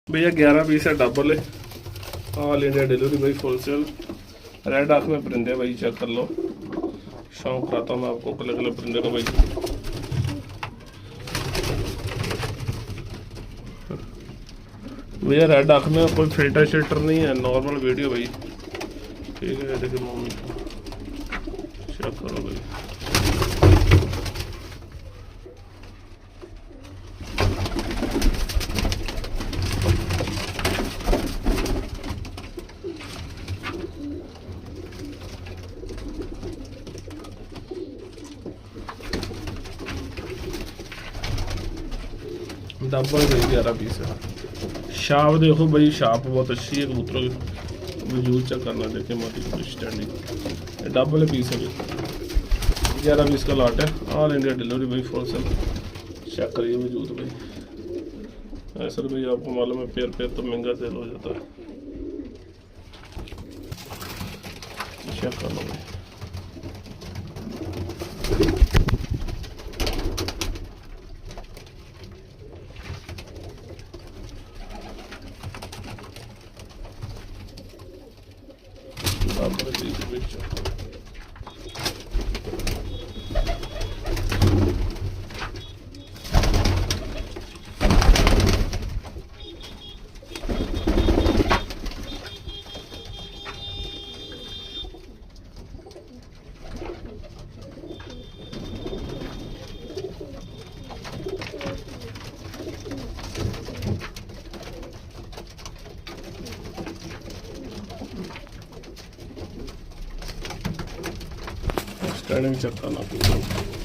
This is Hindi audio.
भैया 11 पीस है डबल है, ऑल इंडिया डिलीवरी भाई, फुल सेल। रेड आँख में परिंदे भाई, चेक कर लो। शौक कराता हूँ मैं आपको कलर कलर परिंदे का भाई। भैया रेड आँख में कोई फिल्टर शिल्टर नहीं है, नॉर्मल वीडियो भाई। ठीक है, देखिए मम्मी चेक करो भाई। डबल भाई 11 पीस है। शाप देखो भाई, शाप बहुत अच्छी है कबूतरों की, यूज चेक करना। देखिए मोटी स्टैंडिंग डबल पीस है भाई, 11 पीस का लॉट है, ऑल इंडिया डिलीवरी भाई, फुल सेल। चेक करिए वजूद भाई। ऐसा भाई आपको मालूम है, पेयर पेयर तो महंगा सेल हो जाता है। चेक कर लो भाई। स्टैंडिंग चेक करना।